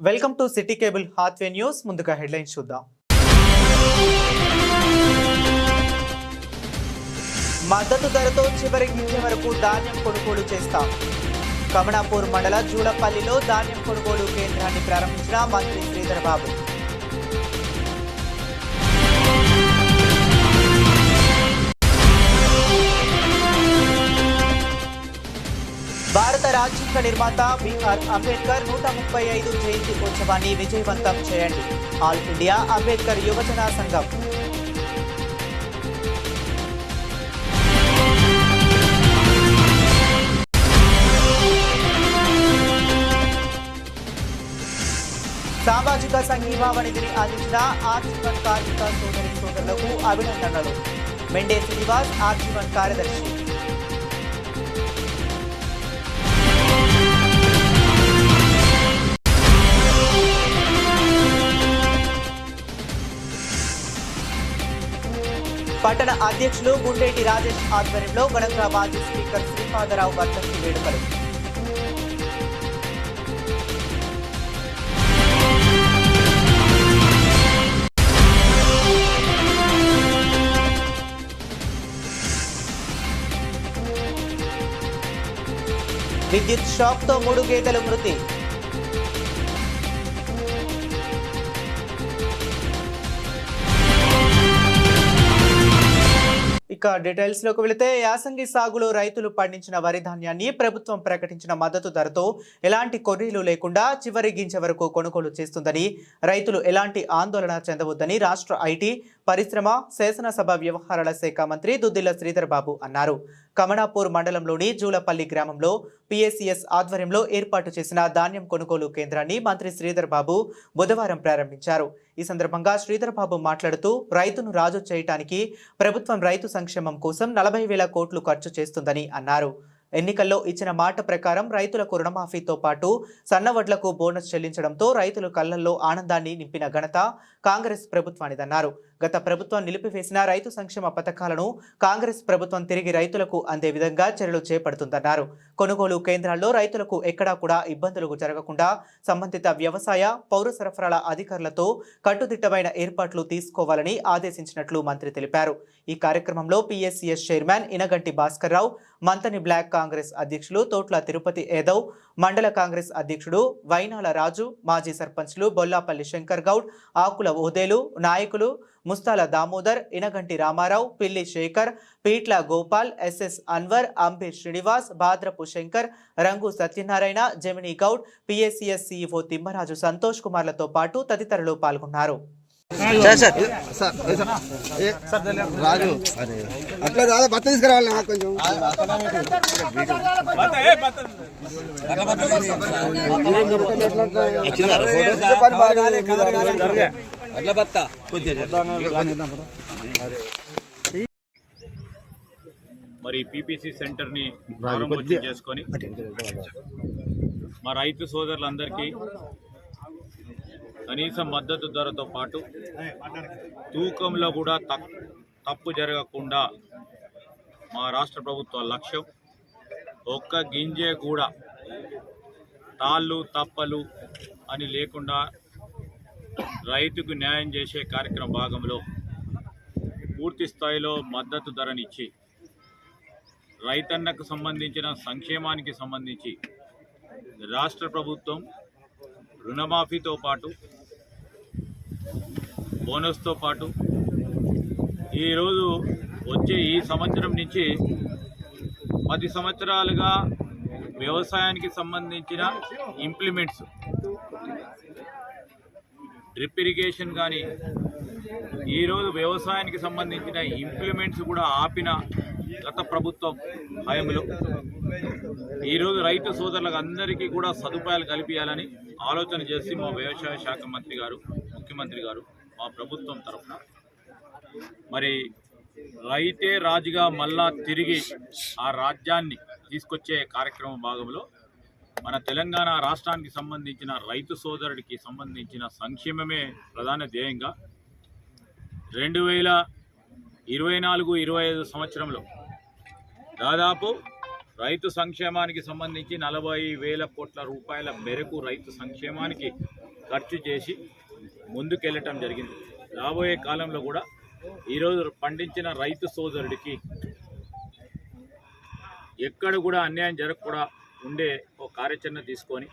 Welcome to city cable Hathway news. ముందుగా headlines చూద్దాం. మద్దతు ధరతో చివరి గింజ వరకు ధాన్యం కొనుగోలు చేస్తాం. కమనాపూర్ మండల జూలపల్లిలో ధాన్యం కొనుగోలు కేంద్రాన్ని ప్రారంభించిన మంత్రి శ్రీధర్ బాబు. భారత రాజ్యాంగ నిర్మాత బిఆర్ అంబేద్కర్ 135 జయంతి ఉత్సవాన్ని విజయవంతం చేయండి. ఆల్ ఇండియా అంబేద్కర్ యువజన సంఘం. సామాజిక సంఘీభావ నిధిని అందించిన ఆర్జీవన్ కార్మిక సోదరులకు అభినందనలు. మెండే శ్రీనివాస్ ఆర్జీవన్ కార్యదర్శి. పట్టణ అధ్యక్షులు గుండేటి రాజేష్ ఆధ్వర్యంలో ఘనంగా మాజీ స్పీకర్ శ్రీపాదరావు వర్ధంతి వేడుకలు. విద్యుత్ షాక్ తో 3 గేదెలు మృతి. ఇక డీటెయిల్స్ లోకి వెళితే, యాసంగి సాగులో రైతులు పండించిన వరి ధాన్యాన్ని ప్రభుత్వం ప్రకటించిన మద్దతు ధరతో ఎలాంటి కొర్రీలు లేకుండా చివరి గింజ వరకు కొనుగోలు చేస్తుందని, రైతులు ఎలాంటి ఆందోళన చెందవద్దని రాష్ట్ర ఐటీ, పరిశ్రమ, శాసనసభ వ్యవహారాల శాఖ మంత్రి దుద్దిల్ల శ్రీధర్ బాబు అన్నారు. కమనాపూర్ మండలంలోని జూలపల్లి గ్రామంలో పిఎస్సిఎస్ ఆధ్వర్యంలో ఏర్పాటు చేసిన ధాన్యం కొనుగోలు కేంద్రాన్ని మంత్రి శ్రీధర్ బాబు బుధవారం ప్రారంభించారు. ఈ సందర్భంగా శ్రీధర్ బాబు మాట్లాడుతూ, రైతును రాజు చేయడానికి ప్రభుత్వం రైతు సంక్షేమం కోసం 40,000 కోట్లు ఖర్చు చేస్తుందని అన్నారు. ఎన్నికల్లో ఇచ్చిన మాట ప్రకారం రైతులకు రుణమాఫీతో పాటు సన్నవడ్లకు బోనస్ చెల్లించడంతో రైతులు కళ్లల్లో ఆనందాన్ని నింపిన ఘనత కాంగ్రెస్ ప్రభుత్వానిదన్నారు. గత ప్రభుత్వం నిలిపివేసిన రైతు సంక్షేమ పథకాలను కాంగ్రెస్ ప్రభుత్వం తిరిగి రైతులకు అందే విధంగా చర్యలు చేపడుతుందన్నారు. కొనుగోలు కేంద్రాల్లో రైతులకు ఎక్కడా కూడా ఇబ్బందులు జరగకుండా సంబంధిత వ్యవసాయ, పౌర సరఫరాల అధికారులతో కట్టుదిట్టమైన ఏర్పాట్లు తీసుకోవాలని ఆదేశించినట్లు మంత్రి తెలిపారు. ఈ కార్యక్రమంలో PSCS chairman Inaganti Bhaskar Rao, Manthani black Congress అధ్యక్షులు తోట్ల తిరుపతి యాదవ్, మండల కాంగ్రెస్ అధ్యక్షుడు వైనాల రాజు, మాజీ సర్పంచ్లు బొల్లాపల్లి శంకర్ గౌడ్, ఆకుల ఓదేలు నాయకులు ముస్తాల దామోదర్, ఇనగంటి రామారావు, పిల్లి శేఖర్, పీట్ల గోపాల్, ఎస్ఎస్ అన్వర్, అంబీర్ శ్రీనివాస్, భాద్రపు శంకర్, రంగు సత్యనారాయణ, జమినీ గౌడ్, పిఎస్సిఎస్ సిఇఓ తిమ్మరాజు సంతోష్ కుమార్లతో పాటు తదితరులు పాల్గొన్నారు. మరి పీపీసీ సెంటర్ని ప్రారంభోత్సవం చేసుకొని మా రైతు సోదరులందరికీ కనీస మద్దతు ధరతో పాటు తూకంలో కూడా తప్పు జరగకుండా మా రాష్ట్ర ప్రభుత్వ లక్ష్యం. ఒక్క గింజే కూడా తాళ్ళు తప్పలు అని లేకుండా రైతుకు న్యాయం చేసే కార్యక్రమ భాగంలో పూర్తి స్థాయిలో మద్దతు ధరనిచ్చి రైతన్నకు సంబంధించిన సంక్షేమానికి సంబంధించి రాష్ట్ర ప్రభుత్వం రుణమాఫీతో పాటు బోనస్తో పాటు ఈరోజు వచ్చే ఈ సంవత్సరం నుంచి 10 సంవత్సరాలుగా వ్యవసాయానికి సంబంధించిన ఇంప్లిమెంట్స్, డ్రిప్ ఇరిగేషన్ కానీ ఈరోజు వ్యవసాయానికి సంబంధించిన ఇంప్లిమెంట్స్ కూడా ఆపిన గత ప్రభుత్వం హయాంలో ఈరోజు రైతు సోదరులకు అందరికీ కూడా సదుపాయాలు కల్పించాలని ఆలోచన చేసి మా వ్యవసాయ శాఖ మంత్రి గారు, ముఖ్యమంత్రి గారు, మా ప్రభుత్వం తరఫున మరి రైతే రాజుగా మళ్ళా తిరిగి ఆ రాజ్యాన్ని తీసుకొచ్చే కార్యక్రమం భాగంలో మన తెలంగాణ రాష్ట్రానికి సంబంధించిన రైతు సోదరుడికి సంబంధించిన సంక్షేమమే ప్రధాన ధ్యేయంగా 2024-25 సంవత్సరంలో దాదాపు రైతు సంక్షేమానికి సంబంధించి 40,000 కోట్ల రూపాయల మేరకు రైతు సంక్షేమానికి ఖర్చు చేసి ముందుకెళ్ళటం జరిగింది. రాబోయే కాలంలో కూడా ఈరోజు పండించిన రైతు సోదరుడికి ఎక్కడ కూడా అన్యాయం జరగకుండా ఉండే ఒక కార్యాచరణ తీసుకొని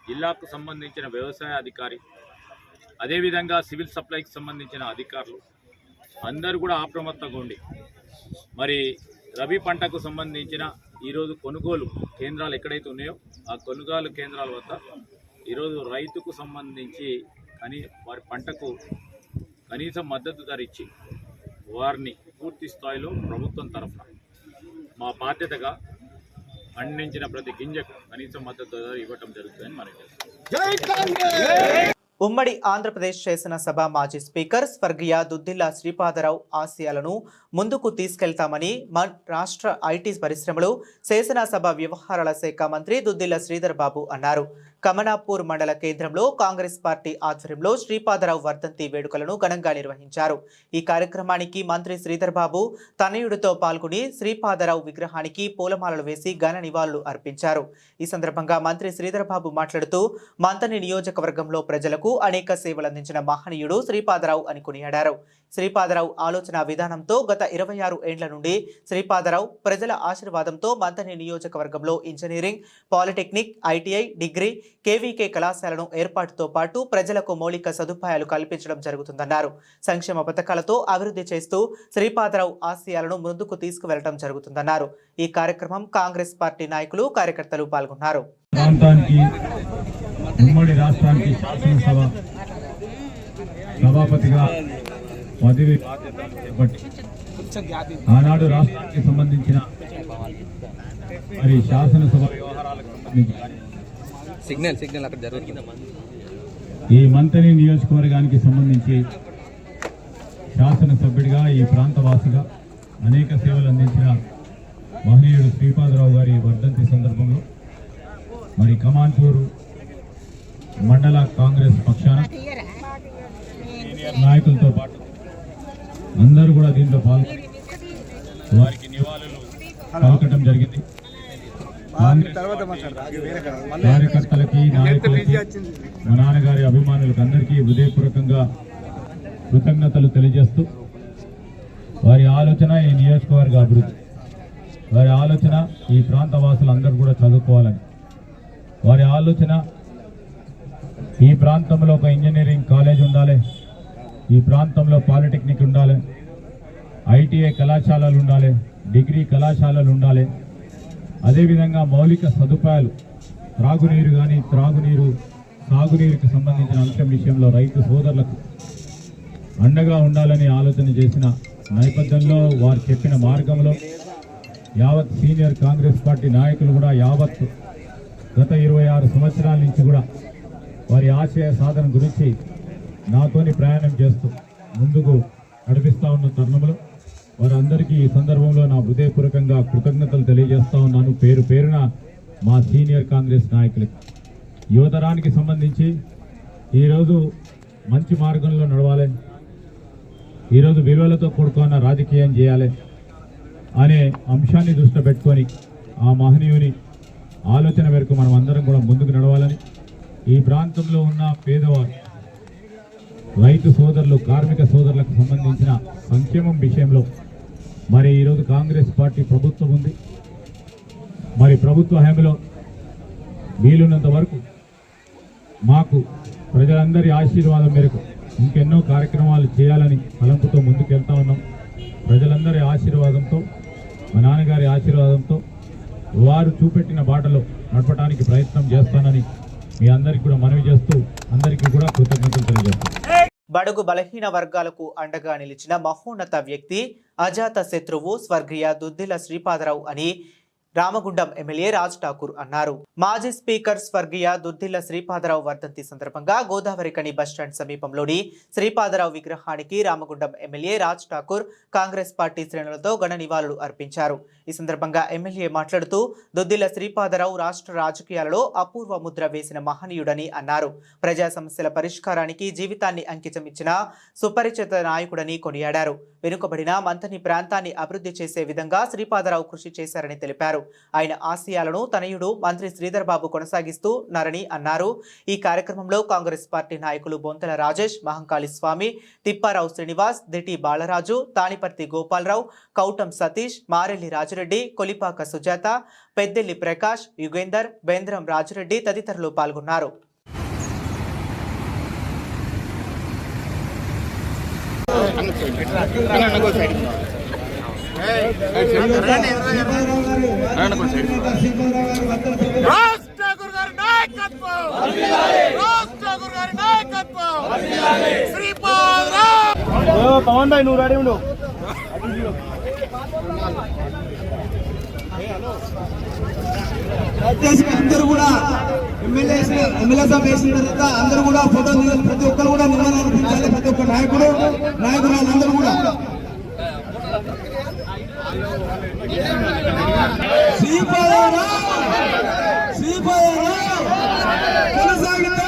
జిల్లాకు సంబంధించిన వ్యవసాయ అధికారి, అదేవిధంగా సివిల్ సప్లైకి సంబంధించిన అధికారులు అందరూ కూడా అప్రమత్తంగా ఉండి మరి రబీ పంటకు సంబంధించిన ఈరోజు కొనుగోలు కేంద్రాలు ఎక్కడైతే ఉన్నాయో ఆ కొనుగోలు కేంద్రాల వద్ద ఈరోజు రైతుకు సంబంధించి వారి పంటకు కనీస మద్దతు ధర ఇచ్చి వారిని పూర్తి స్థాయిలో ప్రభుత్వం తరఫున మా బాధ్యతగా పండించిన ప్రతి గింజకు కనీస మద్దతు ధర ఇవ్వటం జరుగుతుందని మనం చేస్తాం. ఉమ్మడి ఆంధ్రప్రదేశ్ శాసనసభ మాజీ స్పీకర్ స్వర్గీయ దుద్దిల్ల శ్రీపాదరావు ఆశయాలను ముందుకు తీసుకెళ్తామని రాష్ట్ర ఐటీ పరిశ్రమలు శాసనసభ వ్యవహారాల శాఖ మంత్రి దుద్దిల్ల శ్రీధర్ బాబు అన్నారు. కమనాపూర్ మండల కేంద్రంలో కాంగ్రెస్ పార్టీ ఆధ్వర్యంలో శ్రీపాదరావు వర్ధంతి వేడుకలను ఘనంగా నిర్వహించారు. ఈ కార్యక్రమానికి మంత్రి శ్రీధర్ బాబు తనయుడితో పాల్గొని శ్రీపాదరావు విగ్రహానికి పూలమాలలు వేసి ఘన నివాళులు అర్పించారు. ఈ సందర్భంగా మంత్రి శ్రీధర్ బాబు మాట్లాడుతూ మంతని నియోజకవర్గంలో ప్రజలకు అనేక సేవలు అందించిన మహనీయుడు శ్రీపాదరావు అని కొనియాడారు. శ్రీపాదరావు ఆలోచన విధానంతో గత 26 ఏండ్ల నుండి శ్రీపాదరావు ప్రజల ఆశీర్వాదంతో మంతని నియోజకవర్గంలో engineering, polytechnic, ITI, degree, KVK కళాశాలను ఏర్పాటుతో పాటు ప్రజలకు మౌలిక సదుపాయాలు కల్పించడం జరుగుతుందన్నారు. సంక్షేమ పథకాలతో అభివృద్ధి చేస్తూ శ్రీపాదరావు ఆశయాలను ముందుకు తీసుకువెళ్లడం జరుగుతుందన్నారు. ఈ కార్యక్రమం కాంగ్రెస్ పార్టీ నాయకులు, కార్యకర్తలు పాల్గొన్నారు. ఉమ్మడి రాష్ట్రానికి శాసనసభ సభాపతిగా పదవి చేపట్టి ఆనాడు రాష్ట్రానికి సంబంధించిన మరి శాసనసభ సిగ్నల్ అక్కడ జరుగుతుంది. ఈ మంతని నియోజకవర్గానికి సంబంధించి శాసనసభ్యుడిగా ఈ ప్రాంతవాసిగా అనేక సేవలు అందించిన మహనీయుడు శ్రీపాదరావు గారి వర్ధంతి సందర్భంలో మరి కమాన్పూర్ మండల కాంగ్రెస్ పక్షాన నాయకులతో పాటు అందరూ కూడా దీంట్లో పాల్గొని వారికి నివాళులు పలకటం జరిగింది. కార్యకర్తలకి, నాయకులకి, మా నాన్నగారి అభిమానులకు అందరికీ హృదయపూర్వకంగా కృతజ్ఞతలు తెలియజేస్తూ వారి ఆలోచన ఈ నియోజకవర్గ అభివృద్ధి, వారి ఆలోచన ఈ ప్రాంత వాసులు అందరూ కూడా చదువుకోవాలని, వారి ఆలోచన ఈ ప్రాంతంలో ఒక ఇంజనీరింగ్ కాలేజ్ ఉండాలి, ఈ ప్రాంతంలో పాలిటెక్నిక్ ఉండాలి, ఐటీఐ కళాశాలలు ఉండాలి, డిగ్రీ కళాశాలలు ఉండాలి. అదేవిధంగా మౌలిక సదుపాయాలు, త్రాగునీరు కానీ సాగునీరుకి సంబంధించిన అంశం విషయంలో రైతు సోదరులకు అండగా ఉండాలని ఆలోచన చేసిన నేపథ్యంలో వారు చెప్పిన మార్గంలో యావత్ సీనియర్ కాంగ్రెస్ పార్టీ నాయకులు కూడా యావత్ గత 26 సంవత్సరాల నుంచి కూడా వారి ఆశయ సాధన గురించి నాతోని ప్రయాణం చేస్తూ ముందుకు నడిపిస్తూ ఉన్న తరుణంలో వారందరికీ ఈ సందర్భంలో నా హృదయపూర్వకంగా కృతజ్ఞతలు తెలియజేస్తా ఉన్నాను. పేరు పేరున మా సీనియర్ కాంగ్రెస్ నాయకులకి, యువతరానికి సంబంధించి ఈరోజు మంచి మార్గంలో నడవాలి, ఈరోజు విలువలతో కూడుకున్న రాజకీయం చేయాలి అనే అంశాన్ని దృష్టిలో పెట్టుకొని ఆ మహనీయుని ఆలోచన మేరకు మనం అందరం కూడా ముందుకు నడవాలని, ఈ ప్రాంతంలో ఉన్న పేదవారు, రైతు సోదరులు, కార్మిక సోదరులకు సంబంధించిన సంక్షేమం విషయంలో మరి ఈరోజు కాంగ్రెస్ పార్టీ ప్రభుత్వం ఉంది. మరి ప్రభుత్వ హామీలో వీలున్నంత వరకు మాకు ప్రజలందరి ఆశీర్వాదం మేరకు ఇంకెన్నో కార్యక్రమాలు చేయాలని తలంపుతో ముందుకెళ్తా ఉన్నాం. ప్రజలందరి ఆశీర్వాదంతో, మా నాన్నగారి ఆశీర్వాదంతో వారు చూపెట్టిన బాటలో నడపడానికి ప్రయత్నం చేస్తానని మీ అందరికీ కూడా మనవి చేస్తూ అందరికీ కూడా కృతజ్ఞతలు తెలియజేస్తాను. బడుగు బలహీన వర్గాలకు అండగా నిలిచిన మహోన్నత వ్యక్తి, అజాత శత్రువు స్వర్గీయ దుద్దిల్ల శ్రీపాదరావు అని రామగుండం ఎమ్మెల్యే రాజ్ ఠాకూర్ అన్నారు. మాజీ స్పీకర్ స్వర్గీయ దుద్దిల్ల శ్రీపాదరావు వర్ధంతి సందర్భంగా గోదావరికని బస్టాండ్ సమీపంలోని శ్రీపాదరావు విగ్రహానికి రామగుండం ఎమ్మెల్యే రాజ్ ఠాకూర్ కాంగ్రెస్ పార్టీ శ్రేణులతో ఘన నివాళులు అర్పించారు. ఈ సందర్భంగా ఎమ్మెల్యే మాట్లాడుతూ దుద్దిల్ల శ్రీపాదరావు రాష్ట్ర రాజకీయాలలో అపూర్వ ముద్ర వేసిన మహనీయుడని అన్నారు. ప్రజా సమస్యల పరిష్కారానికి జీవితాన్ని అంకితం ఇచ్చిన సుపరిచిత నాయకుడని కొనియాడారు. వెనుకబడిన మంతని ప్రాంతాన్ని అభివృద్ధి చేసే విధంగా శ్రీపాదరావు కృషి చేశారని తెలిపారు. తెలిపారు. ఆయన ఆశయాలను తనయుడు మంత్రి శ్రీధర్ బాబు కొనసాగిస్తున్నారని అన్నారు. ఈ కార్యక్రమంలో కాంగ్రెస్ పార్టీ నాయకులు బొంతల రాజేష్, మహంకాళి స్వామి, తిప్పారావు శ్రీనివాస్, దిటి బాలరాజు, తానిపర్తి గోపాలరావు, కౌటం సతీష్, మారెల్లి రాజురెడ్డి, కొలిపాక సుజాత, పెద్దెల్లి ప్రకాష్, యుగేందర్, బేంద్రం రాజురెడ్డి తదితరులు పాల్గొన్నారు. పవన్ భాయ్ నువ్వు రెడీ ఉండు. అందరూ కూడా ఎమ్మెల్యే సభ వేసిన తర్వాత అందరూ కూడా ఫోటో దిగాలి. ప్రతి ఒక్కరు కూడా నివాళులు అర్పించాలి. ప్రతి ఒక్క నాయకురాలందరూ కూడా కొనసాగిద్దాం.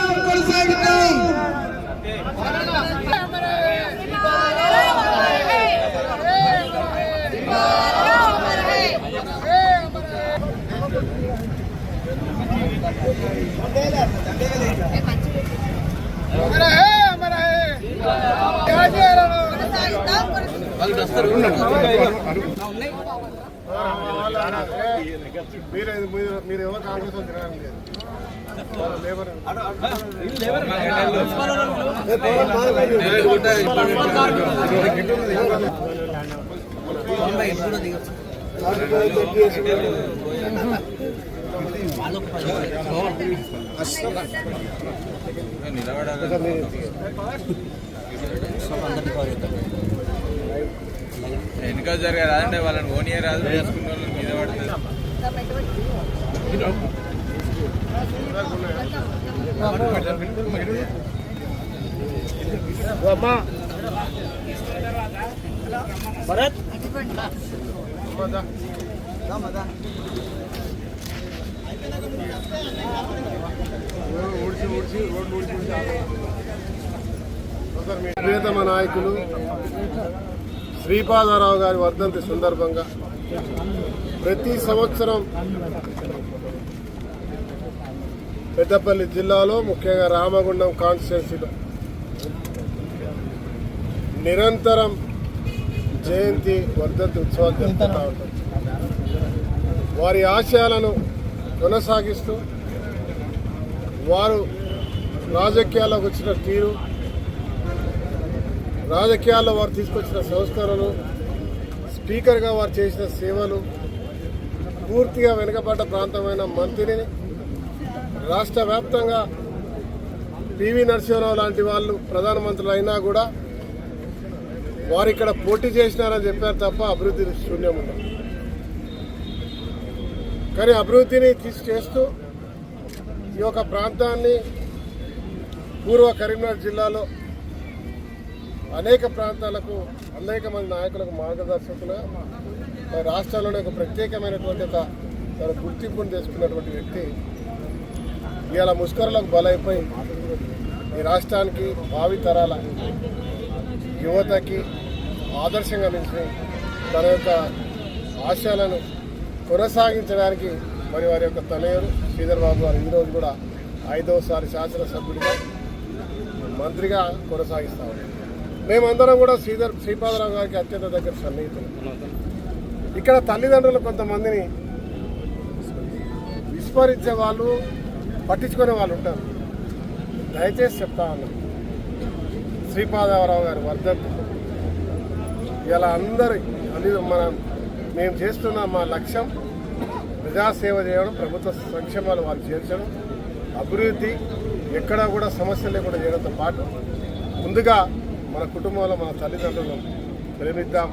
మీరు ఎవరు కాంగ్రెస్ లేబర్ వెనుక జరగా రాదంటే వాళ్ళని ఓనియే రాదు వేసుకున్న వాళ్ళని మీద పడుతుంది. ప్రియతమ నాయకులు శ్రీపాదరావు గారి వర్ధంతి సందర్భంగా ప్రతి సంవత్సరం పెద్దపల్లి జిల్లాలో ముఖ్యంగా రామగుండం కాన్స్టిట్యున్సీలో నిరంతరం జయంతి వర్ధంతి ఉత్సవాలు జరుపుతూ ఉంటాం. వారి ఆశయాలను కొనసాగిస్తూ వారు రాజకీయాల్లోకి వచ్చిన తీరు, రాజకీయాల్లో వారు తీసుకొచ్చిన సంస్కరణలు, స్పీకర్గా వారు చేసిన సేవలు, పూర్తిగా వెనుకబడ్డ ప్రాంతమైన మంత్రిని రాష్ట్ర వ్యాప్తంగా పివి నరసింహారావు లాంటి వాళ్ళు ప్రధానమంత్రులు అయినా కూడా వారు ఇక్కడ పోటీ చేసినారని చెప్పారు తప్ప అభివృద్ధి శూన్యం ఉంది. కానీ అభివృద్ధిని చేస్తూ ఈ యొక్క ప్రాంతాన్ని పూర్వ కరీంనగర్ జిల్లాలో అనేక ప్రాంతాలకు అనేక మంది నాయకులకు మార్గదర్శకులుగా రాష్ట్రంలోనే ఒక ప్రత్యేకమైనటువంటి ఒక గుర్తింపును తెచ్చుకున్నటువంటి వ్యక్తి ఇవాళ ముష్కరులకు బలైపోయి ఈ రాష్ట్రానికి భావి తరాల యువతకి ఆదర్శంగా నిలిచి తన యొక్క ఆశయాలను కొనసాగించడానికి మరి వారి యొక్క తనయుడు శ్రీధర్ బాబు గారు ఈరోజు కూడా 5వసారి శాసనసభ్యుడిగా మంత్రిగా కొనసాగిస్తాము. మేమందరం కూడా శ్రీపాదరావు గారికి అత్యంత దగ్గర సన్నిహితులు. ఇక్కడ తల్లిదండ్రులు కొంతమందిని విస్మరించే వాళ్ళు, పట్టించుకునే వాళ్ళు ఉంటారు. దయచేసి చెప్తా ఉన్నాం, శ్రీపాదరావు గారి వర్ధంతి ఇలా అందరి మేము చేస్తున్న మా లక్ష్యం ప్రజాసేవ చేయడం, ప్రభుత్వ సంక్షేమాలు వాళ్ళు చేర్చడం, అభివృద్ధి ఎక్కడా కూడా సమస్యలు లేకుండా చేయడంతో పాటు ముందుగా మన కుటుంబంలో మన తల్లిదండ్రులను ప్రేమిద్దాం,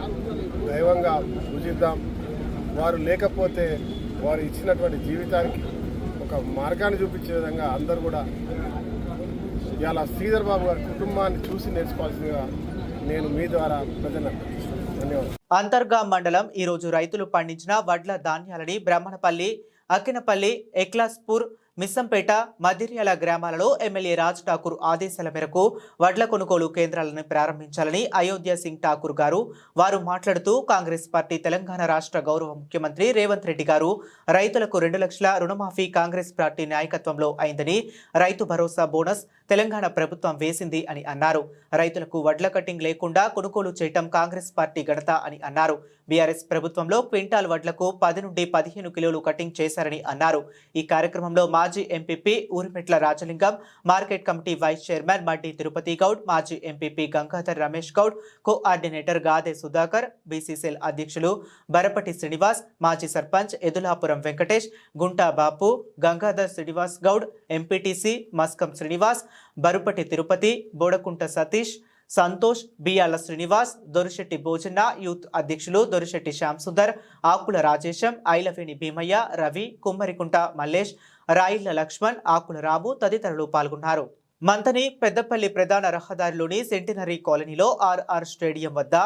దైవంగా పూజిద్దాం. వారు లేకపోతే వారు ఇచ్చినటువంటి జీవితానికి ఒక మార్గాన్ని చూపించే విధంగా అందరూ కూడా ఇలా శ్రీధర్ బాబు గారి కుటుంబాన్ని చూసి నేర్చుకోవాల్సిందిగా నేను మీ ద్వారా ప్రజలకు ధన్యవాదాలు. అంతర్గా మండలం ఈరోజు రైతులు పండించిన వడ్ల ధాన్యాలని బ్రహ్మణపల్లి, అక్కినపల్లి, ఎక్లాస్పూర్, మిస్సంపేట, మదిర్యాల గ్రామాలలో ఎమ్మెల్యే రాజ్ ఠాకూర్ ఆదేశాల మేరకు వడ్ల కొనుగోలు కేంద్రాలను ప్రారంభించాలని అయోధ్య సింగ్ ఠాకూర్ గారు వారు మాట్లాడుతూ కాంగ్రెస్ పార్టీ తెలంగాణ రాష్ట్ర గౌరవ ముఖ్యమంత్రి రేవంత్ రెడ్డి గారు రైతులకు 2 లక్షల రుణమాఫీ కాంగ్రెస్ పార్టీ నాయకత్వంలో అయిందని, రైతు భరోసా బోనస్ తెలంగాణ ప్రభుత్వం వేసింది అని అన్నారు. రైతులకు వడ్ల కట్టింగ్ లేకుండా కొనుగోలు చేయటం కాంగ్రెస్ పార్టీ ఘనత అని అన్నారు. బీఆర్ఎస్ ప్రభుత్వంలో క్వింటాల్ వడ్లకు 10 నుండి 15 కిలోలు కటింగ్ చేశారని అన్నారు. ఈ కార్యక్రమంలో మాజీ MPP Urimetla Rajalingam, market committee vice chairman Maddi Tirupati Goud, మాజీ MPP Gangadhar Ramesh Goud, coordinator Gade Sudhakar, BCCL అధ్యక్షులు బరపటి శ్రీనివాస్, మాజీ సర్పంచ్ ఎదులాపురం వెంకటేష్, గుంటా బాపు, గంగాధర్ శ్రీనివాస్ గౌడ్, ఎంపీటీసీ మస్కం శ్రీనివాస్, బరుపటి తిరుపతి, బోడకుంట సతీష్, సంతోష్, బియాల శ్రీనివాస్, దొరిశెట్టి భోజన్న, యూత్ అధ్యక్షులు దొరిశెట్టి శ్యామ్ సుందర్, ఆకుల రాజేశం, ఐలవేణి భీమయ్య, రవి, కుమ్మరికుంట మల్లేష్, రాయిళ్ల లక్ష్మణ్, ఆకుల రాము తదితరులు పాల్గొన్నారు. మంతని పెద్దపల్లి ప్రధాన రహదారిలోని సెంటినరీ కాలనీలో ఆర్ఆర్ స్టేడియం వద్ద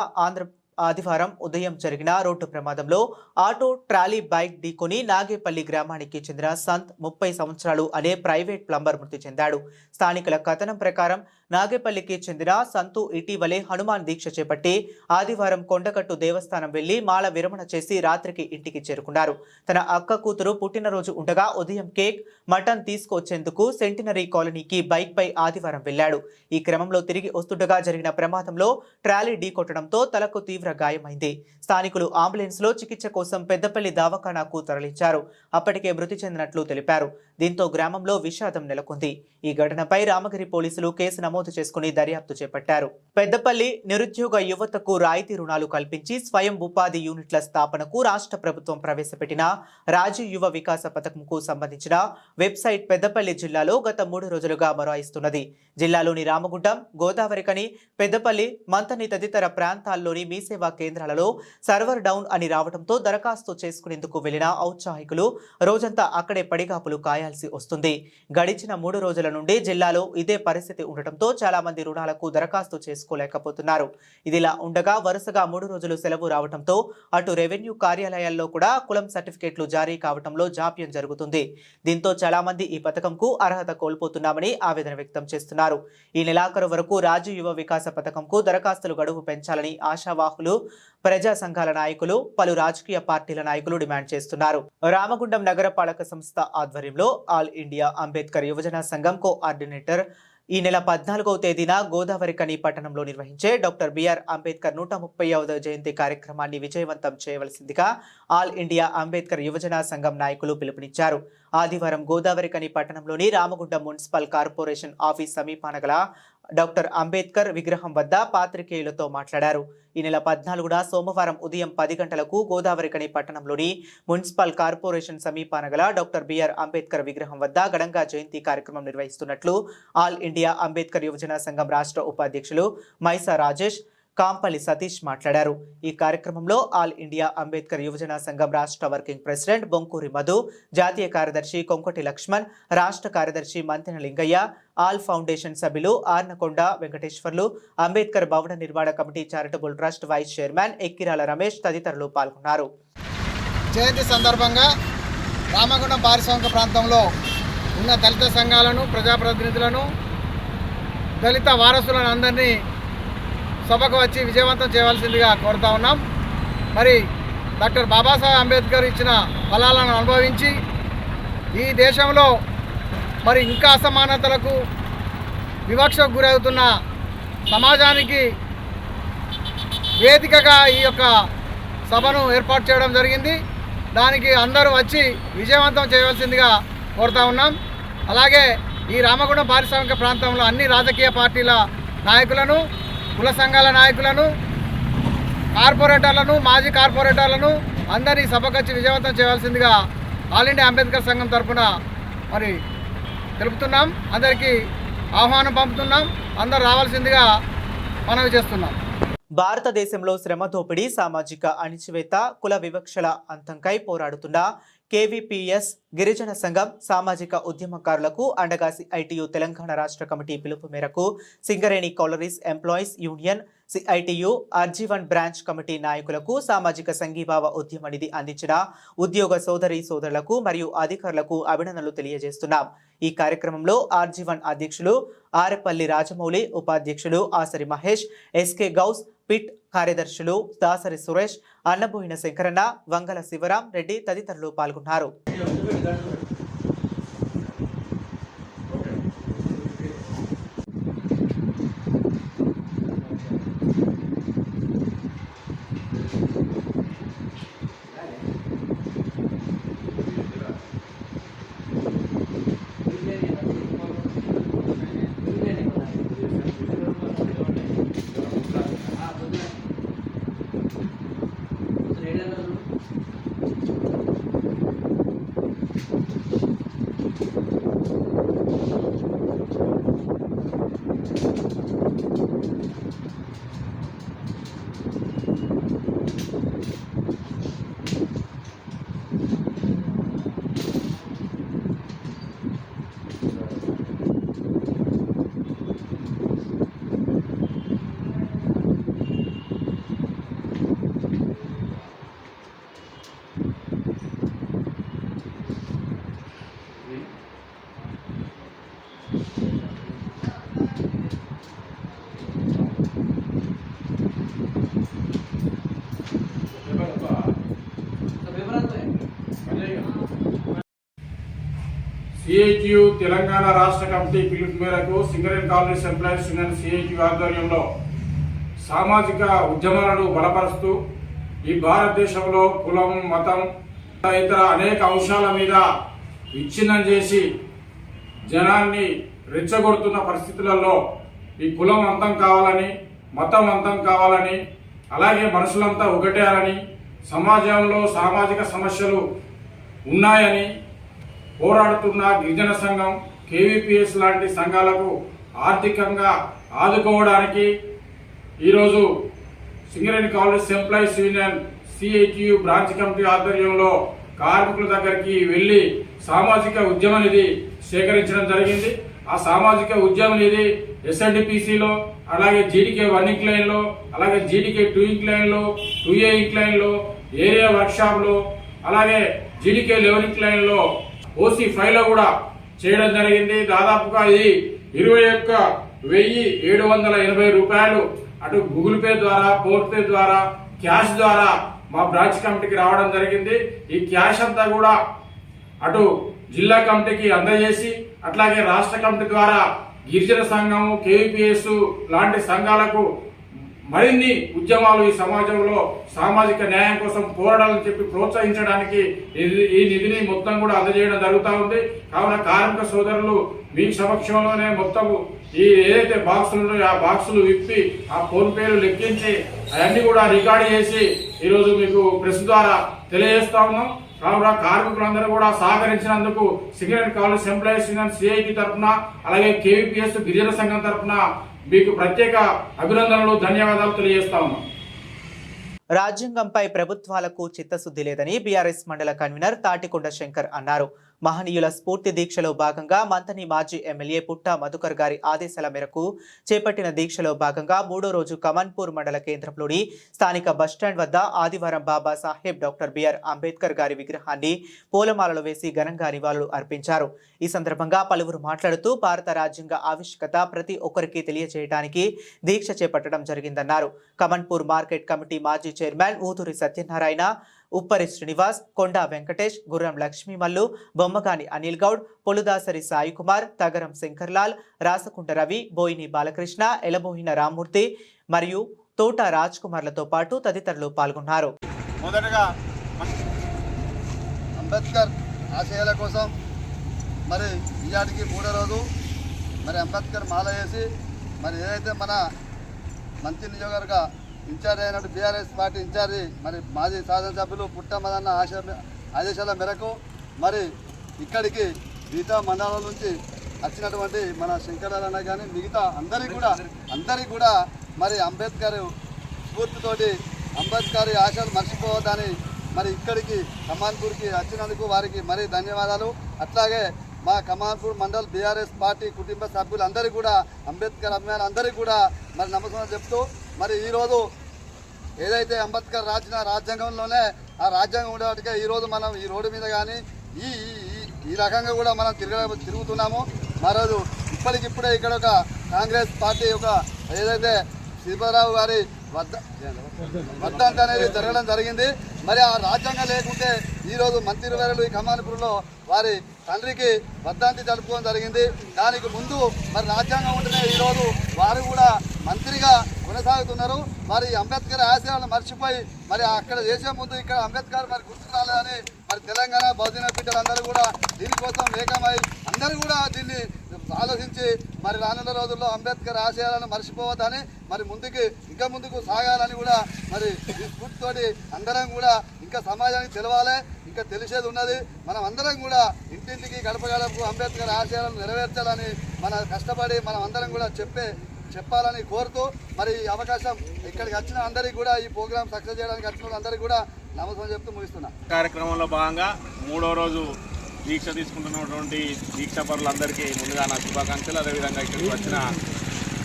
ఆదివారం ఉదయం జరిగిన రోడ్డు ప్రమాదంలో ఆటో ట్రాలీ బైక్ ఢీకొని నాగేపల్లి గ్రామానికి చెందిన సంత్ 30 సంవత్సరాలు అనే ప్రైవేట్ ప్లంబర్ మృతి చెందాడు. స్థానికుల కథనం ప్రకారం నాగేపల్లికి చెందిన సంతు ఇటీవలే హనుమాన్ దీక్ష చేపట్టి ఆదివారం కొండగట్టు దేవస్థానం వెళ్లి మాల విరమణ చేసి రాత్రికి ఇంటికి చేరుకున్నారు. తన అక్క కూతురు పుట్టినరోజు ఉండగా ఉదయం కేక్, మటన్ తీసుకొచ్చేందుకు సెంటినరీ కాలనీకి బైక్ పై ఆదివారం వెళ్లాడు. ఈ క్రమంలో తిరిగి వస్తుండగా జరిగిన ప్రమాదంలో ట్రాలీ ఢీకొట్టడంతో తలకు తీవ్ర గాయమైంది. స్థానికులు అంబులెన్స్ లో చికిత్స కోసం పెద్దపల్లి దవాఖానాకు తరలించారు. అప్పటికే మృతి చెందినట్లు తెలిపారు. దీంతో గ్రామంలో విషాదం నెలకొంది. ఈ ఘటనపై రామగిరి పోలీసులు కేసు నమోదు చేసుకుని దర్యాప్తు చేపట్టారు. పెద్దపల్లి నిరుద్యోగ యువతకు రాయితీ రుణాలు కల్పించి స్వయం ఉపాధి యూనిట్ల స్థాపనకు రాష్ట్ర ప్రభుత్వం ప్రవేశపెట్టిన రాజీవ్ యువ వికాస పథకంకు సంబంధించిన వెబ్సైట్ పెద్దపల్లి జిల్లాలో గత 3 రోజులుగా మొరాయిస్తున్నది. జిల్లాలోని రామగుండం, గోదావరికని, పెద్దపల్లి, మంతని తదితర ప్రాంతాల్లోని మీ సేవా కేంద్రాలలో సర్వర్ డౌన్ అని రావడంతో దరఖాస్తు చేసుకునేందుకు వెళ్లిన ఔత్సాహికులు రోజంతా అక్కడే పడిగాపులు కాయాల్సి వస్తుంది. గడిచిన 3 రోజుల నుండి జిల్లాలో ఇదే పరిస్థితి ఉండటంతో చాలా మంది రుణాలకు దరఖాస్తు చేసుకోలేకపోతున్నారు. ఇదిలా ఉండగా వరుసగా 3 రోజులు సెలవు రావడంతో అటు రెవెన్యూ కార్యాలయాల్లో కూడా కులం సర్టిఫికేట్లు జారీ కావడంలో జాప్యం జరుగుతుంది. దీంతో చాలా మంది ఈ పథకంకు అర్హత కోల్పోతున్నామని ఆవేదన వ్యక్తం చేస్తున్నారు. ఈ నెలాఖరు వరకు రాజీవ్ యువ వికాస పథకంకు దరఖాస్తులు గడువు పెంచాలని ఆశావాహులు, ప్రజా సంఘాల నాయకులు, పలు రాజకీయ పార్టీల నాయకులు డిమాండ్ చేస్తున్నారు. రామగుండం నగరపాలక సంస్థ ఆధ్వర్యంలో ఆల్ ఇండియా అంబేద్కర్ యువజన సంఘం కోఆర్డినేటర్ ఈ నెల 14వ తేదీన గోదావరికని పట్టణంలో నిర్వహించే డాక్టర్ బిఆర్ అంబేద్కర్ 130వ జయంతి కార్యక్రమాన్ని విజయవంతం చేయవలసిందిగా ఆల్ ఇండియా అంబేద్కర్ యువజన సంఘం నాయకులు పిలుపునిచ్చారు. ఆదివారం గోదావరికని పట్టణంలోని రామగుండం మున్సిపల్ కార్పొరేషన్ ఆఫీస్ సమీపాన గల డాక్టర్ అంబేద్కర్ విగ్రహం వద్ద పాత్రికేయులతో మాట్లాడారు. ఈ నెల 14న సోమవారం ఉదయం 10 గంటలకు గోదావరికని పట్టణంలోని మున్సిపల్ కార్పొరేషన్ సమీపాన గల డాక్టర్ బిఆర్ అంబేద్కర్ విగ్రహం వద్ద ఘనంగా జయంతి కార్యక్రమం నిర్వహిస్తున్నట్లు ఆల్ ఇండియా అంబేద్కర్ యువజన సంఘం రాష్ట్ర ఉపాధ్యక్షులు మైసా రాజేష్, కాంపల్లి సతీష్ మాట్లాడారు. ఈ కార్యక్రమంలో ఆల్ ఇండియా అంబేద్కర్ యువజన సంఘం రాష్ట్ర వర్కింగ్ ప్రెసిడెంట్ బొంకూరి మధు, జాతీయ కార్యదర్శి కొంకటి లక్ష్మణ్, రాష్ట్ర కార్యదర్శి మంతెన లింగయ్య, ఆల్ ఫౌండేషన్ సభ్యులు ఆర్నకొండ వెంకటేశ్వర్లు, అంబేద్కర్ భవన నిర్మాణ committee charitable trust vice chairman Ekkirala Ramesh తదితరులు పాల్గొన్నారు. జయంతి సందర్భంగా రామగుండం పారిశ్రామిక ప్రాంతంలో ఉన్న దళిత సంఘాలను, ప్రజాప్రతినిధులను, దళిత వారసులను అందరినీ సభకు వచ్చి విజయవంతం చేయవలసిందిగా కోరుతా ఉన్నాం. మరి డాక్టర్ బాబాసాహెబ్ అంబేద్కర్ ఇచ్చిన ఫలాలను అనుభవించి ఈ దేశంలో మరి ఇంకా అసమానతలకు, వివక్షకు గురవుతున్న సమాజానికి వేదికగా ఈ యొక్క సభను ఏర్పాటు చేయడం జరిగింది. దానికి అందరూ వచ్చి విజయవంతం చేయవలసిందిగా కోరుతా ఉన్నాం. అలాగే ఈ రామగుండం పారిశ్రామిక ప్రాంతంలో అన్ని రాజకీయ పార్టీల నాయకులను, కుల సంఘాల నాయకులను, కార్పొరేటర్లను, మాజీ కార్పొరేటర్లను అందరినీ సభకొచ్చి విజయవంతం చేయవలసిందిగా ఆల్ ఇండియా అంబేద్కర్ సంఘం తరఫున మరి తెలుపుతున్నాం. అందరికీ ఆహ్వానం పంపుతున్నాం. అందరూ రావాల్సిందిగా మనవి చేస్తున్నాం. భారతదేశంలో శ్రమ దోపిడీ, సామాజిక అణిచివేత, కుల వివక్షల అంతంకై పోరాడుతున్న కేవీపీఎస్ గిరిజన సంఘం సామాజిక ఉద్యమకారులకు అండగా సిఐటియు తెలంగాణ రాష్ట్ర కమిటీ పిలుపు మేరకు Singareni collieries employees union CITU RG one branch committee నాయకులకు సామాజిక సంఘీభావ ఉద్యమ నిధి అందించిన ఉద్యోగ సోదరులకు మరియు అధికారులకు అభినందనలు తెలియజేస్తున్నాం. ఈ కార్యక్రమంలో ఆర్జీవన్ అధ్యక్షులు ఆరెపల్లి రాజమౌళి, ఉపాధ్యక్షులు ఆసరి మహేష్, ఎస్కే గౌస్, పిట్ కార్యదర్శులు దాసరి సురేష్, అన్నబోయిన శంకరన్న, వంగల శివరాం రెడ్డి తదితరులు పాల్గొన్నారు. సిఐటియు తెలంగాణ రాష్ట్ర కమిటీ పిలుపు మేరకు Singareni collieries employees union CITU ఆధ్వర్యంలో సామాజిక ఉద్యమాలను బలపరుస్తూ ఈ భారతదేశంలో కులం, మతం ఇతర అనేక అంశాల మీద విచ్ఛిన్నం చేసి జనాన్ని రెచ్చగొడుతున్న పరిస్థితులలో ఈ కులం అంతం కావాలని, మతం అంతం కావాలని, అలాగే మనుషులంతా ఒకటేయాలని, సమాజంలో సామాజిక సమస్యలు ఉన్నాయని పోరాడుతున్న గిరిజన సంఘం, కేవీపీఎస్ లాంటి సంఘాలకు ఆర్థికంగా ఆదుకోవడానికి ఈరోజు Singareni collieries employees union CITU branch committee ఆధ్వర్యంలో కార్మికుల దగ్గరికి వెళ్లి సామాజిక ఉద్యమ నిధి సేకరించడం జరిగింది. ఆ సామాజిక ఉద్యమ నిధి ఎస్ఎన్డిపిసిలో, అలాగే జీడీకే 1 ఇంక్లైన్లో, అలాగే జీడీకే 2 ఇంక్లైన్లో, 2A ఇంక్లైన్లో, ఏరియా వర్క్షాప్లో, అలాగే జీడీకే 11 ఇంక్లైన్లో, ఓసీ 5లో కూడా చేయడం జరిగింది. దాదాపుగా ఇది 21,780 రూపాయలు అటు గూగుల్ పే ద్వారా, ఫోన్ పే ద్వారా, క్యాష్ ద్వారా మా బ్రాంచ్ కమిటీకి రావడం జరిగింది. ఈ క్యాష్ అంతా కూడా అటు జిల్లా కమిటీకి అందజేసి, అట్లాగే రాష్ట్ర కమిటీ ద్వారా గిరిజన సంఘం, కేవీపీఎస్ లాంటి సంఘాలకు మరిన్ని ఉద్యమాలు ఈ సమాజంలో సామాజిక న్యాయం కోసం పోరాడాలని చెప్పి ప్రోత్సహించడానికి ఈ నిధిని మొత్తం కూడా అందజేయడం జరుగుతూ ఉంది. కావున కార్మిక సోదరులు మీ సమక్షంలోనే మొత్తం ఈ ఏదైతే బాక్సులు ఉన్నాయో ఆ బాక్సులు విప్పి ఆ ఫోన్ పేలు లెక్కించి అవన్నీ కూడా రికార్డు చేసి ఈరోజు మీకు ప్రెస్ ద్వారా తెలియజేస్తా ఉన్నాం. కావున కార్మికులందరూ కూడా సహకరించినందుకు Singareni collieries employees union CIT తరఫున, అలాగే కేవీపీఎస్ గిరిజన సంఘం తరఫున మీకు ప్రత్యేక అభినందనలు, ధన్యవాదాలు తెలియజేస్తా ఉన్నాం. రాజ్యాంగంపై ప్రభుత్వాలకు చిత్తశుద్ధి లేదని బీఆర్ఎస్ మండల కన్వీనర్ తాటికొండ శంకర్ అన్నారు. మహనీయుల స్ఫూర్తి దీక్షలో భాగంగా మంతని మాజీ ఎమ్మెల్యే పుట్ట మధుకర్ గారి ఆదేశాల మేరకు చేపట్టిన దీక్షలో భాగంగా 3వ రోజు కమన్పూర్ మండల కేంద్రంలోని స్థానిక బస్టాండ్ వద్ద ఆదివారం బాబా సాహెబ్ డాక్టర్ బిఆర్ అంబేద్కర్ గారి విగ్రహాన్ని పూలమాలలు వేసి ఘనంగా నివాళులు అర్పించారు. ఈ సందర్భంగా పలువురు మాట్లాడుతూ భారత రాజ్యాంగ ఆవశ్యకత ప్రతి ఒక్కరికి తెలియజేయడానికి దీక్ష చేపట్టడం జరిగిందన్నారు. కమన్పూర్ మార్కెట్ కమిటీ మాజీ చైర్మన్ ఊతూరి సత్యనారాయణ, ఉప్పరి శ్రీనివాస్, కొండా వెంకటేష్, గుర్రం లక్ష్మీమల్లు, బొమ్మగాని అనిల్ గౌడ్, పొలుదాసరి సాయి కుమార్, తగరం శంకర్లాల్, రాసకుంట రవి, బోయిని బాలకృష్ణ, ఎలబోయిన రామ్మూర్తి మరియు తోట రాజ్ కుమార్లతో పాటు తదితరులు పాల్గొన్నారు. మొదటగా అంబేద్కర్ ఆశయాల కోసం మరి ఈనాటికి 3వ రోజు మరి అంబేద్కర్ మాల వేసి మరి ఏదైతే మన మంత్రి నియోజకవర్గ ఇన్ఛార్జ్ అయినట్టు బీఆర్ఎస్ పార్టీ ఇన్ఛార్జి మరి మాజీ శాసనసభ్యులు పుట్ట మదన్న ఆదేశాల మేరకు మరి ఇక్కడికి మిగతా మండలాల నుంచి వచ్చినటువంటి మన శంకరాలన్న కానీ మిగతా అందరికీ కూడా మరి అంబేద్కర్ స్ఫూర్తితోటి అంబేద్కర్ ఆశలు మర్చిపోవద్దని మరి ఇక్కడికి కమాన్పూర్కి వచ్చినందుకు వారికి మరీ ధన్యవాదాలు. అట్లాగే మా కమాన్పూర్ మండల్ బీఆర్ఎస్ పార్టీ కుటుంబ సభ్యులందరికీ కూడా అంబేద్కర్ అభిమానులు అందరికీ కూడా మరి నమస్కారం చెప్తూ మరి ఈరోజు ఏదైతే అంబేద్కర్ రాసిన రాజ్యాంగంలోనే ఆ రాజ్యాంగం ఉండేవాటికే ఈరోజు మనం ఈ రోడ్డు మీద కానీ ఈ రకంగా కూడా మనం తిరుగుతున్నాము. మరోజు ఇప్పటికిప్పుడే ఇక్కడ ఒక కాంగ్రెస్ పార్టీ ఒక ఏదైతే శివరావు గారి వర్ధంతి అనేది జరగడం జరిగింది. మరి ఆ రాజ్యాంగం లేకుంటే ఈరోజు మంత్రివర్యులు ఈ కమాన్పూర్లో వారి తండ్రికి వర్ధంతి జరుపుకోవడం జరిగింది. దానికి ముందు మరి రాజ్యాంగం ఉంటేనే ఈరోజు వారు కూడా మంత్రిగా కొనసాగుతున్నారు. మరి అంబేద్కర్ ఆశయాలను మర్చిపోయి మరి అక్కడ చేసే ముందు ఇక్కడ అంబేద్కర్ మరి గుర్తుకు రాలేదని మరి తెలంగాణ బహుజన బిడ్డలందరూ కూడా దీనికోసం ఏకమై అందరూ కూడా దీన్ని ఆలోచించి మరి రానున్న రోజుల్లో అంబేద్కర్ ఆశయాలను మర్చిపోవద్దని మరి ముందుకు సాగాలని కూడా మరి ఈ స్ఫూర్తితోటి అందరం కూడా ఇంకా సమాజానికి తెలవాలి. ఇంకా తెలిసేది ఉన్నది. మనం అందరం కూడా ఇంటింటికి గడప గడపకు అంబేద్కర్ ఆశయాలను నెరవేర్చాలని మన కష్టపడి మనం అందరం కూడా చెప్పాలని కోరుతూ మరి ఈ అవకాశం ఇక్కడికి వచ్చిన అందరికీ కూడా ఈ ప్రోగ్రాం సక్సెస్ చేయడానికి వచ్చిన అందరికీ కూడా నమస్కారం చెప్తూ ముగిస్తున్నా. కార్యక్రమంలో భాగంగా 3వ రోజు దీక్ష తీసుకుంటున్నటువంటి దీక్షాపరులందరికీ ముందుగా నా శుభాకాంక్షలు. అదేవిధంగా ఇక్కడికి వచ్చిన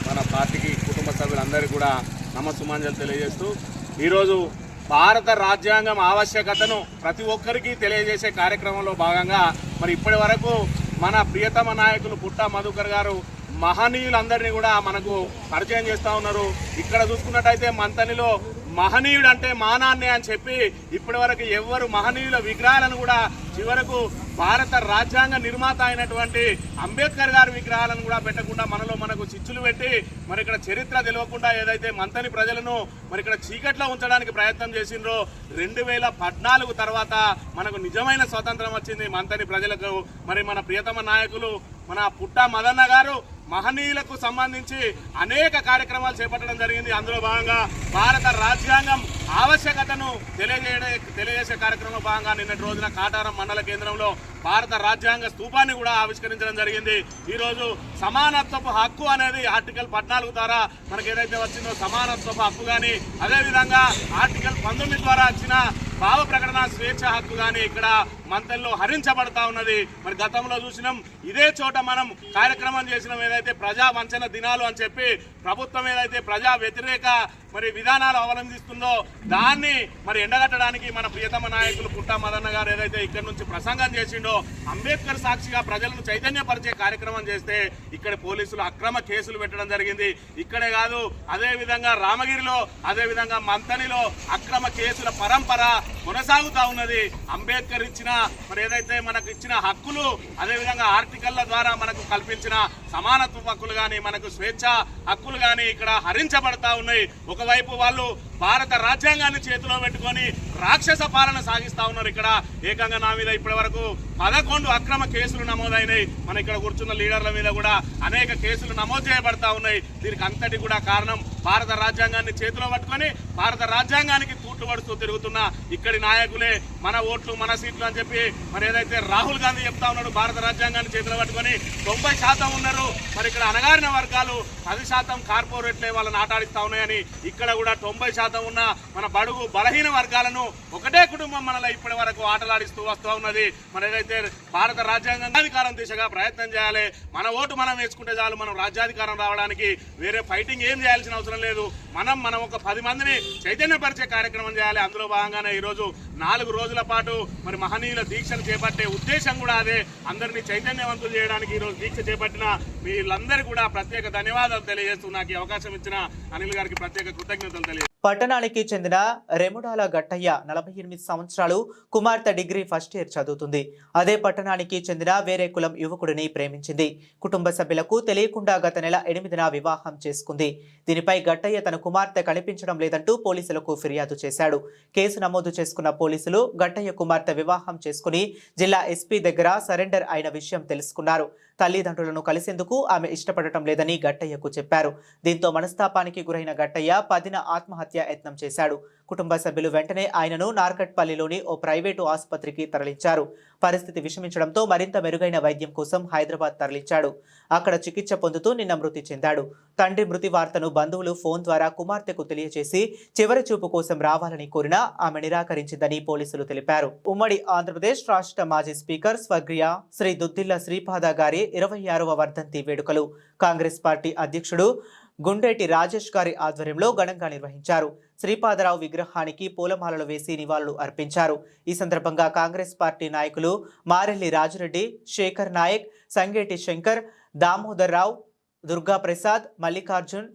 మన పార్టీకి కుటుంబ సభ్యులందరికీ కూడా నమస్సుమాంజలు తెలియజేస్తూ ఈరోజు భారత రాజ్యాంగం ఆవశ్యకతను ప్రతి ఒక్కరికి తెలియజేసే కార్యక్రమంలో భాగంగా మరి ఇప్పటి వరకు మన ప్రియతమ నాయకులు పుట్ట మధుకర్ గారు మహనీయులందరినీ కూడా మనకు పరిచయం చేస్తూ ఉన్నారు. ఇక్కడ చూసుకున్నట్టయితే మంతనిలో మహనీయుడు అంటే మానాన్నే అని చెప్పి ఇప్పటి వరకు ఎవరు మహనీయుల విగ్రహాలను కూడా చివరకు భారత రాజ్యాంగ నిర్మాత అయినటువంటి అంబేద్కర్ గారి విగ్రహాలను కూడా పెట్టకుండా మనకు చిచ్చులు పెట్టి మరి ఇక్కడ చరిత్ర తెలియకుండా ఏదైతే మంతని ప్రజలను మరి ఇక్కడ చీకట్లో ఉంచడానికి ప్రయత్నం చేసిండ్రో 2014 తర్వాత మనకు నిజమైన స్వాతంత్రం వచ్చింది మంతని ప్రజలకు. మరి మన ప్రియతమ నాయకులు మన పుట్ట మదన్న గారు మహనీయులకు సంబంధించి అనేక కార్యక్రమాలు చేపట్టడం జరిగింది. అందులో భాగంగా భారత రాజ్యాంగం ఆవశ్యకతను తెలియజేసే కార్యక్రమంలో భాగంగా నిన్నటి రోజున కాటారం మండల కేంద్రంలో భారత రాజ్యాంగ స్తూపాన్ని కూడా ఆవిష్కరించడం జరిగింది. ఈరోజు సమానత్వపు హక్కు అనేది ఆర్టికల్ 14 ద్వారా మనకు ఏదైతే వచ్చిందో సమానత్వపు హక్కు కానీ అదేవిధంగా ఆర్టికల్ 19 ద్వారా వచ్చిన భావ ప్రకటన స్వేచ్ఛ హక్కు కానీ ఇక్కడ మంతల్లో హరించబడతా ఉన్నది. మరి గతంలో చూసినాం ఇదే చోట మనం కార్యక్రమం చేసినాం ఏదైతే ప్రజా వంచన దినాలు అని చెప్పి ప్రభుత్వం ఏదైతే ప్రజా వ్యతిరేక మరి విధానాలు అవలంబిస్తుందో దాన్ని మరి ఎండగట్టడానికి మన ప్రియతమ నాయకులు పుట్ట మదన్న గారు ఏదైతే ఇక్కడ నుంచి ప్రసంగం చేసిండో అంబేద్కర్ సాక్షిగా ప్రజలను చైతన్యపరిచే కార్యక్రమం చేస్తే ఇక్కడ పోలీసులు అక్రమ కేసులు పెట్టడం జరిగింది. ఇక్కడే కాదు అదేవిధంగా రామగిరిలో అదేవిధంగా మంతనిలో అక్రమ కేసుల పరంపర కొనసాగుతా ఉన్నది. అంబేద్కర్ ఇచ్చిన మరి ఏదైతే మనకు ఇచ్చిన హక్కులు అదేవిధంగా ఆర్టికల్ల ద్వారా మనకు కల్పించిన సమానత్వ హక్కులు కానీ మనకు స్వేచ్ఛ హక్కులు కానీ ఇక్కడ హరించబడతా ఉన్నాయి. ఒకవైపు వాళ్ళు భారత రాజ్యాంగాన్ని చేతిలో పెట్టుకొని రాక్షస పాలన సాగిస్తా ఉన్నారు. ఇక్కడ ఏకంగా నా మీద ఇప్పటి వరకు 11 అక్రమ కేసులు నమోదైనాయి. మన ఇక్కడ కూర్చున్న లీడర్ల మీద కూడా అనేక కేసులు నమోదు చేయబడతా ఉన్నాయి. దీనికి అంతటి కూడా కారణం భారత రాజ్యాంగాన్ని చేతిలో పట్టుకొని భారత రాజ్యాంగానికి తూట్లుపడుతూ తిరుగుతున్న ఇక్కడి నాయకులే. మన ఓట్లు మన సీట్లు అని చెప్పి మరి ఏదైతే రాహుల్ గాంధీ చెప్తా ఉన్నాడు భారత రాజ్యాంగాన్ని చేతిలో పట్టుకొని 90% ఉన్నారు. మరి ఇక్కడ అణగారిన వర్గాలు 10% కార్పొరేట్లే వాళ్ళని ఆటాడిస్తా ఉన్నాయని ఇక్కడ కూడా 90% ఉన్న మన బడుగు బలహీన వర్గాలను ఒకటే కుటుంబం మనలో ఇప్పటి వరకు ఆటలాడిస్తూ వస్తూ ఉన్నది. మరి ఏదైతే భారత రాజ్యాంగాధికారం దిశగా ప్రయత్నం చేయాలి. మన ఓటు మనం వేసుకుంటే చాలు మనం రాజ్యాధికారం రావడానికి. వేరే ఫైటింగ్ ఏం చేయాల్సిన అవసరం లేదు. మనం ఒక 10 మందిని చైతన్యపరిచే కార్యక్రమం చేయాలి. అందులో భాగంగానే ఈరోజు 4 రోజుల పాటు మరి మహనీయుల దీక్షను చేపట్టే ఉద్దేశం కూడా అదే. అందరినీ చైతన్యవంతులు చేయడానికి ఈరోజు దీక్ష చేపట్టిన వీళ్ళందరూ కూడా ప్రత్యేక ధన్యవాదాలు తెలియజేస్తూ నాకు ఈ అవకాశం ఇచ్చిన అనిల్ గారికి ప్రత్యేక కృతజ్ఞతలు తెలియజేస్తాను. పట్టణానికి చెందిన రెముడాల గట్టయ్య 48 సంవత్సరాలు, కుమార్తె డిగ్రీ ఫస్ట్ ఇయర్ చదువుతుంది. అదే పట్టణానికి చెందిన వేరే కులం యువకుడిని ప్రేమించింది. కుటుంబ సభ్యులకు తెలియకుండా గత నెల 8న వివాహం చేసుకుంది. దీనిపై గట్టయ్య తన కుమార్తె కనిపించడం లేదంటూ పోలీసులకు ఫిర్యాదు చేశాడు. కేసు నమోదు చేసుకున్న పోలీసులు గట్టయ్య కుమార్తె వివాహం చేసుకుని జిల్లా ఎస్పీ దగ్గర సరెండర్ అయిన విషయం తెలుసుకున్నారు. తల్లిదండ్రులను కలిసేందుకు ఆమె ఇష్టపడటం లేదని గట్టయ్యకు చెప్పారు. దీంతో మనస్తాపానికి గురైన గట్టయ్య 10న ఆత్మహత్య హత్యాయత్నం చేశాడు. కుటుంబ సభ్యులు వెంటనే ఆయనను నార్కట్పల్లిలోని ఓ ప్రైవేటు ఆసుపత్రికి తరలించారు. పరిస్థితి విషమించడంతో మరింత మెరుగైన వైద్యం కోసం హైదరాబాద్ తరలించాడు. అక్కడ చికిత్స పొందుతూ నిన్న మృతి చెందాడు. తండ్రి మృతి వార్తను బంధువులు ఫోన్ ద్వారా కుమార్తెకు తెలియజేసి చివరి చూపు కోసం రావాలని కోరినా ఆమె నిరాకరించిందని పోలీసులు తెలిపారు. ఉమ్మడి ఆంధ్రప్రదేశ్ రాష్ట్ర మాజీ స్పీకర్ స్వర్గీయ శ్రీ దుద్దిల్ల శ్రీపాద గారి 26వ వర్ధంతి వేడుకలు కాంగ్రెస్ పార్టీ అధ్యక్షుడు గుండేటి రాజేష్ గారి ఆధ్వర్యంలో ఘనంగా నిర్వహించారు. శ్రీపాదరావు విగ్రహానికి పూలమాలలు వేసి నివాళులు అర్పించారు. ఈ సందర్భంగా కాంగ్రెస్ పార్టీ నాయకులు మారెల్లి రాజురెడ్డి, శేఖర్ నాయక్, సంగేటి శంకర్, దామోదర్ రావు, దుర్గా ప్రసాద్, మల్లికార్జున్,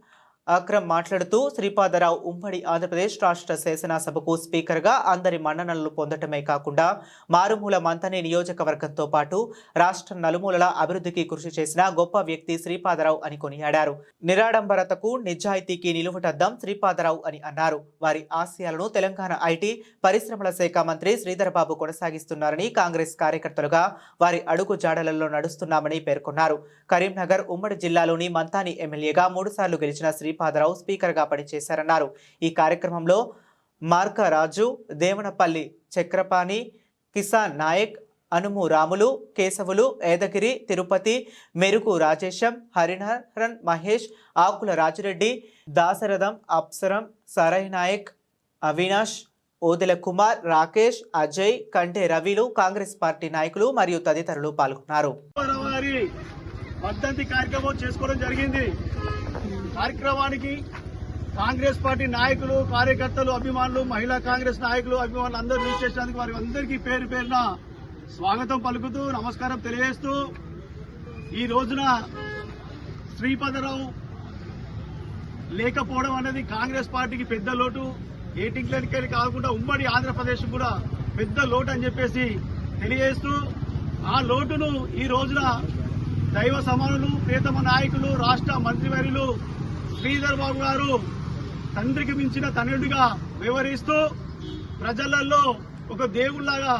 అక్రమ్ మాట్లాడుతూ శ్రీపాదరావు ఉమ్మడి ఆంధ్రప్రదేశ్ రాష్ట్ర శాసనసభకు స్పీకర్గా అందరి మన్ననలు పొందటమే కాకుండా మారుమూల మంతని నియోజకవర్గంతో పాటు రాష్ట్ర నలుమూలల అభివృద్ధికి కృషి చేసిన గొప్ప వ్యక్తి శ్రీపాదరావు అని కొనియాడారు. నిరాడంబరతకు నిజాయితీకి నిలువుటద్దం శ్రీపాదరావు అని అన్నారు. వారి ఆశయాలను తెలంగాణ ఐటీ పరిశ్రమల శాఖ మంత్రి శ్రీధర్ బాబు కొనసాగిస్తున్నారని, కాంగ్రెస్ కార్యకర్తలుగా వారి అడుగు జాడలలో నడుస్తున్నామని పేర్కొన్నారు. కరీంనగర్ ఉమ్మడి జిల్లాలోని మంతాని ఎమ్మెల్యేగా 3 సార్లు గెలిచిన శ్రీపాదరావు స్పీకర్గా పనిచేశారన్నారు. ఈ కార్యక్రమంలో మార్కరాజు, దేవనపల్లి చక్రపాణి, కిసాన్ నాయక్, అనుము రాములు, కేశవులు, ఏదగిరి, తిరుపతి, మెరుగు రాజేశం, హరిహరన్ మహేష్, ఆకుల రాజిరెడ్డి, దాసరథం, అప్సరం, సరై నాయక్, అవినాష్, ఓదెల కుమార్, రాకేష్, అజయ్, కంటే రవిలు కాంగ్రెస్ పార్టీ నాయకులు మరియు తదితరులు పాల్గొన్నారు. వర్ధంతి కార్యక్రమం చేసుకోవడం జరిగింది. కార్యక్రమానికి కాంగ్రెస్ పార్టీ నాయకులు, కార్యకర్తలు, అభిమానులు, మహిళా కాంగ్రెస్ నాయకులు, అభిమానులు అందరూ విచ్చేసినందుకు వారి అందరికీ పేరు పేరున స్వాగతం పలుకుతూ నమస్కారం తెలియజేస్తూ, ఈ రోజున శ్రీపాదరావు లేకపోవడం అనేది కాంగ్రెస్ పార్టీకి పెద్ద లోటు. ఏటింగ్లకి కాకుండా ఉమ్మడి ఆంధ్రప్రదేశ్ కూడా పెద్ద లోటు అని చెప్పేసి తెలియజేస్తూ, ఆ లోటును ఈ రోజున దైవ సమానులు, ప్రియతమ నాయకులు, రాష్ట్ర మంత్రివర్యులు శ్రీధర్ బాబు గారు తండ్రికి మించిన తనయుడిగా వ్యవహరిస్తూ ప్రజలలో ఒక దేవుళ్లాగా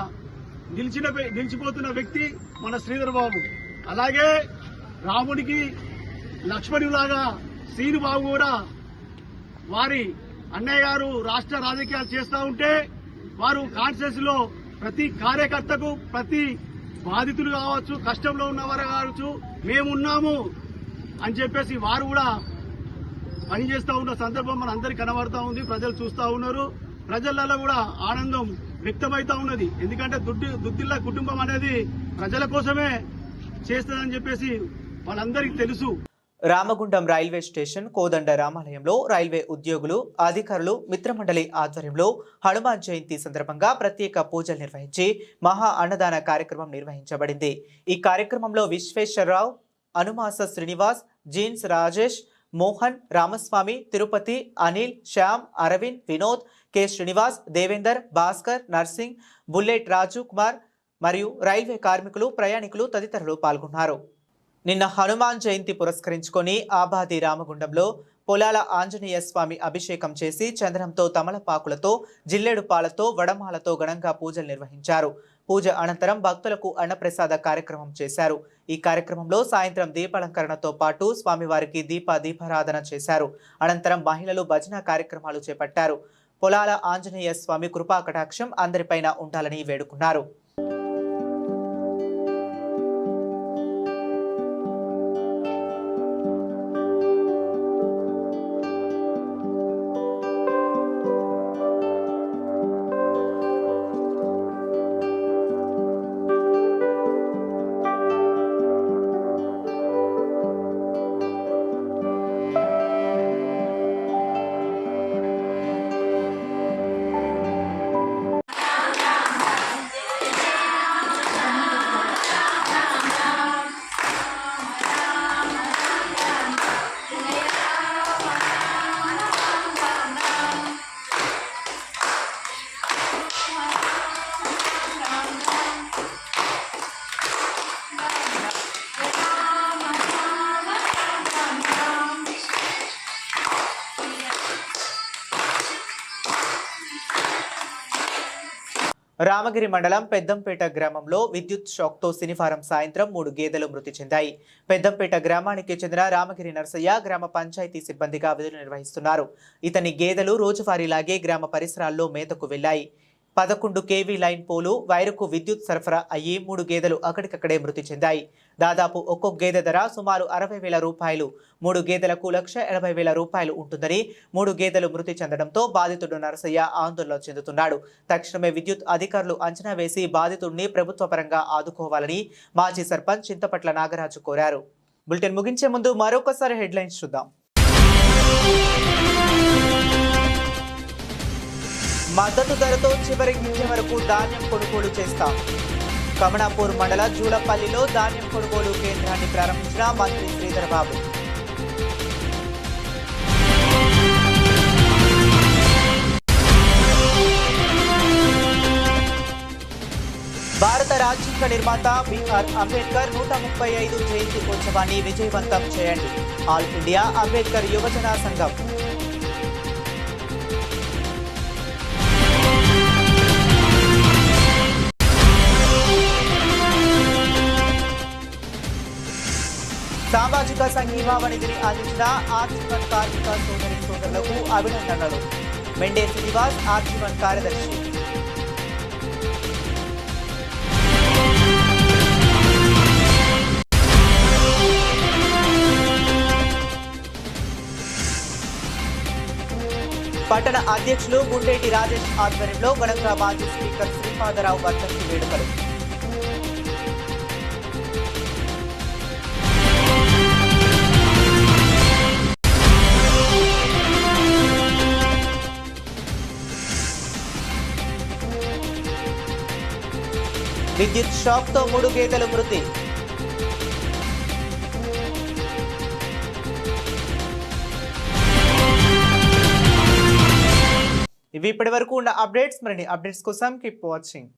నిలిచిపోతున్న వ్యక్తి మన శ్రీధర్ బాబు. అలాగే రాముడికి లక్ష్మణులాగా శ్రీను బాబు కూడా వారి అన్నయ్య గారు రాష్ట్ర రాజకీయాలు చేస్తూ ఉంటే వారు కాన్స్టిట్యూన్సీ లో ప్రతి కార్యకర్తకు, ప్రతి బాధితులు కావచ్చు, కష్టంలో ఉన్నవారు కావచ్చు, మేమున్నాము అని చెప్పేసి వారు కూడా పనిచేస్తూ ఉన్న సందర్భం మన అందరికి కనబడతా ఉంది. ప్రజలు చూస్తూ ఉన్నారు. ప్రజలలో కూడా ఆనందం వ్యక్తమవుతా ఉన్నది. ఎందుకంటే దుద్దిల్ల కుటుంబం అనేది ప్రజల కోసమే చేస్తుందని చెప్పేసి వాళ్ళందరికీ తెలుసు. రామగుండం రైల్వే స్టేషన్ కోదండ రామాలయంలో రైల్వే ఉద్యోగులు, అధికారులు మిత్రమండలి ఆధ్వర్యంలో హనుమాన్ జయంతి సందర్భంగా ప్రత్యేక పూజలు నిర్వహించి మహా అన్నదాన కార్యక్రమం నిర్వహించబడింది. ఈ కార్యక్రమంలో Visweswararao, Anumasa Srinivas, jeans Rajesh, Mohan, Ramaswamy, Tirupati, Anil, Shyam, Arvind, Vinod, K Srinivas, Devender, Bhaskar, Narsing, bullet Raju Kumar మరియు రైల్వే కార్మికులు, ప్రయాణికులు తదితరులు పాల్గొన్నారు. నిన్న హనుమాన్ జయంతి పురస్కరించుకొని ఆబాది రామగుండంలో పొలాల ఆంజనేయ స్వామి అభిషేకం చేసి చంద్రంతో, తమలపాకులతో, జిల్లేడు పాలతో, వడమాలతో ఘనంగా పూజలు నిర్వహించారు. పూజ అనంతరం భక్తులకు అన్నప్రసాద కార్యక్రమం చేశారు. ఈ కార్యక్రమంలో సాయంత్రం దీపాలంకరణతో పాటు స్వామివారికి దీపారాధన చేశారు. అనంతరం మహిళలు భజన కార్యక్రమాలు చేపట్టారు. పొలాల ఆంజనేయ స్వామి కృపా కటాక్షం అందరిపైన ఉండాలని వేడుకున్నారు. రామగిరి మండలం పెద్దంపేట గ్రామంలో విద్యుత్ షాక్తో శనివారం సాయంత్రం 3 గేదెలు మృతి చెందాయి. పెద్దంపేట గ్రామానికి చెందిన రామగిరి నర్సయ్య గ్రామ పంచాయతీ సిబ్బందిగా విధులు నిర్వహిస్తున్నారు. ఇతని గేదెలు రోజువారీలాగే గ్రామ పరిసరాల్లో మేతకు వెళ్లాయి. 11 kV లైన్ పోలు వైరుకు విద్యుత్ సరఫరా అయ్యి 3 గేదెలు అక్కడికక్కడే మృతి చెందాయి. దాదాపు ఒక్కొక్క గేదె ధర సుమారు 60,000 రూపాయలు. 3 గేదెలకు 1,80,000 రూపాయలు ఉంటుందని 3 గేదెలు మృతి చెందడంతో బాధితుడు నరసయ్య ఆందోళన చెందుతున్నాడు. తక్షణమే విద్యుత్ అధికారులు అంచనా వేసి బాధితుడిని ప్రభుత్వ పరంగా ఆదుకోవాలని మాజీ సర్పంచ్ చింతపట్ల నాగరాజు కోరారు. బులెటిన్ ముగించే ముందు మరొకసారి హెడ్లైన్స్ చూద్దాం. మద్దతు ధరతో చివరి గింజ వరకు ధాన్యం కొనుగోలు చేస్తాం. కమనాపూర్ మండల జూలపల్లిలో ధాన్యం కొనుగోలు కేంద్రాన్ని ప్రారంభించిన మంత్రి శ్రీధర్ బాబు. భారత రాజ్యాంగ నిర్మాత బిఆర్ అంబేద్కర్ 135 జయంతి ఉత్సవాన్ని విజయవంతం చేయండి. ఆల్ ఇండియా అంబేద్కర్ యువజన సంఘం. సామాజిక సంఘీభావ నిధిని అందించిన ఆర్జీవన్ కార్మిక సోదరులకు అభినందనలు. మెండే శ్రీనివాస్ ఆర్జీవన్ కార్యదర్శి. పట్టణ అధ్యక్షులు గుండేటి రాజేష్ ఆధ్వర్యంలో ఘనంగా మాజీ స్పీకర్ శ్రీపాదరావు వర్ధంతి వేడుకలు. విద్యుత్ షాక్తో 3 గేదెలు మృతి. ఇవి ఇప్పటి వరకు ఉన్న అప్డేట్స్. మరిన్ని అప్డేట్స్ కోసం కీప్ వాచింగ్.